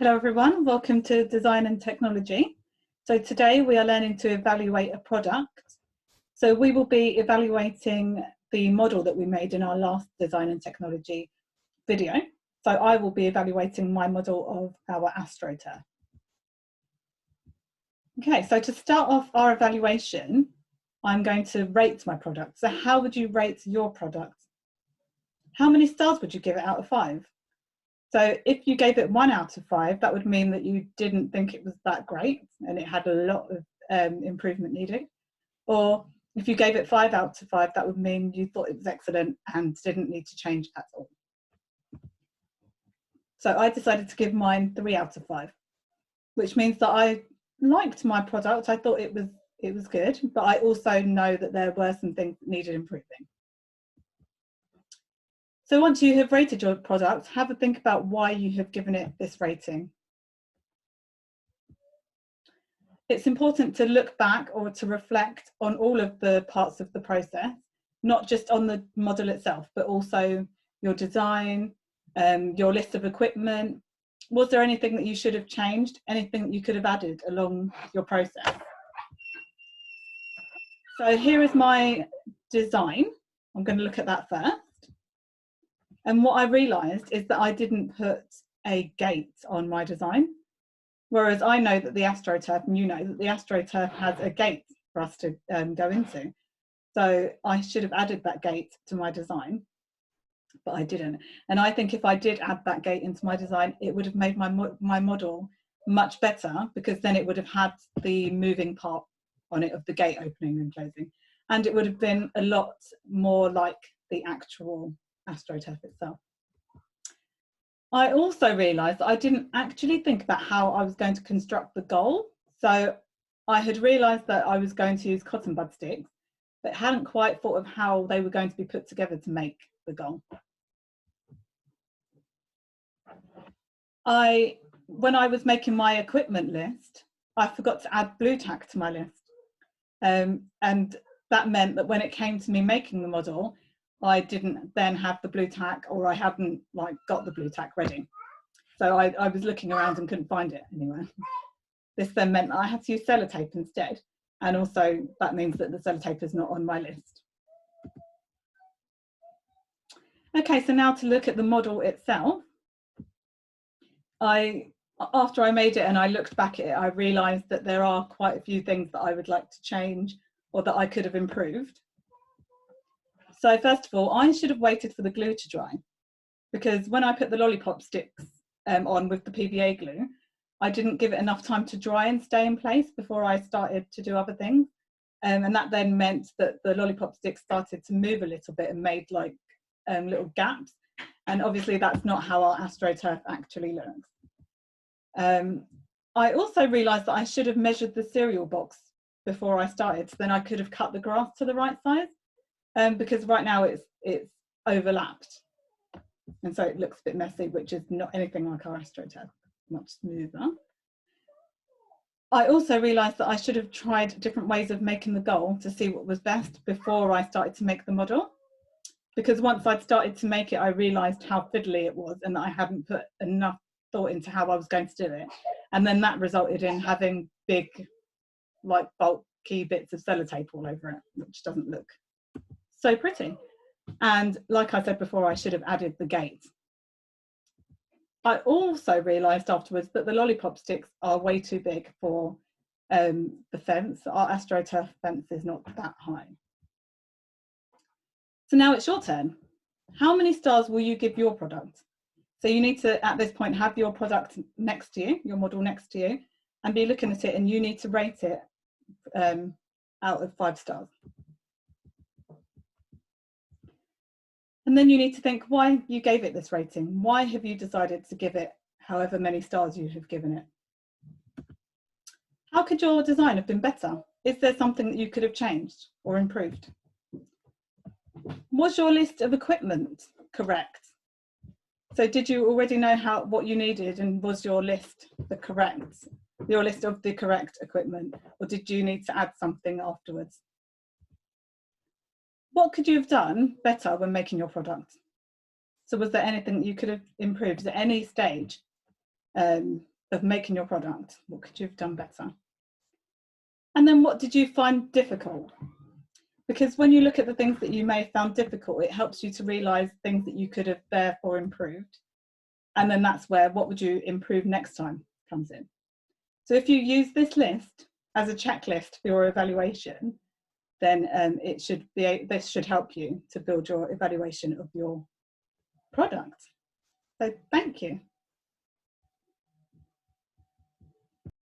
Hello everyone, welcome to Design and Technology. So today we are learning to evaluate a product. So we will be evaluating the model that we made in our last Design and Technology video. So I will be evaluating my model of our AstroTurf. Okay, so to start off our evaluation, I'm going to rate my product. So how would you rate your product? How many stars would you give it out of 5? So if you gave it 1 out of 5, that would mean that you didn't think it was that great and it had a lot of improvement needed. Or if you gave it 5 out of 5, that would mean you thought it was excellent and didn't need to change at all. So I decided to give mine 3 out of 5, which means that I liked my product. I thought it was good, but I also know that there were some things that needed improving. So once you have rated your product, have a think about why you have given it this rating. It's important to look back or to reflect on all of the parts of the process, not just on the model itself, but also your design, your list of equipment. Was there anything that you should have changed? Anything that you could have added along your process? So here is my design. I'm going to look at that first. And what I realised is that I didn't put a gate on my design, whereas I know that the AstroTurf, and you know that the AstroTurf has a gate for us to go into. So I should have added that gate to my design, but I didn't. And I think if I did add that gate into my design, it would have made my model much better, because then it would have had the moving part on it of the gate opening and closing. And it would have been a lot more like the actual AstroTurf itself. I also realised that I didn't actually think about how I was going to construct the goal. So I had realised that I was going to use cotton bud sticks, but hadn't quite thought of how they were going to be put together to make the goal. When I was making my equipment list, I forgot to add blue tack to my list. And that meant that when it came to me making the model, I didn't then have the blue tack, or I hadn't got the blue tack ready. So I was looking around and couldn't find it anywhere. This then meant that I had to use sellotape instead. And also that means that the sellotape is not on my list. Okay, so now to look at the model itself. After I made it and I looked back at it, I realised that there are quite a few things that I would like to change or that I could have improved. So first of all, I should have waited for the glue to dry, because when I put the lollipop sticks on with the PVA glue, I didn't give it enough time to dry and stay in place before I started to do other things. And that then meant that the lollipop sticks started to move a little bit and made little gaps. And obviously that's not how our AstroTurf actually looks. I also realised that I should have measured the cereal box before I started, so then I could have cut the grass to the right size. Because right now it's overlapped, and so it looks a bit messy, which is not anything like our AstroTurf, much smoother. I also realised that I should have tried different ways of making the goal to see what was best before I started to make the model, because once I'd started to make it, I realised how fiddly it was and that I hadn't put enough thought into how I was going to do it, and then that resulted in having big bulky bits of sellotape all over it, which doesn't look so pretty. And like I said before, I should have added the gate. I also realised afterwards that the lollipop sticks are way too big for the fence. Our AstroTurf fence is not that high. So now it's your turn. How many stars will you give your product? So you need to, at this point, have your product next to you, your model next to you, and be looking at it, and you need to rate it out of 5 stars. And then you need to think why you gave it this rating. Why have you decided to give it however many stars you have given it? How could your design have been better? Is there something that you could have changed or improved? Was your list of equipment correct? So did you already know what you needed, and was your list of the correct equipment, or did you need to add something afterwards? What could you have done better when making your product? So was there anything that you could have improved? Is there any stage of making your product. What could you have done better? And then what did you find difficult? Because when you look at the things that you may have found difficult, it helps you to realise things that you could have therefore improved. And then that's where what would you improve next time comes in. So if you use this list as a checklist for your evaluation, then this should help you to build your evaluation of your product. So thank you.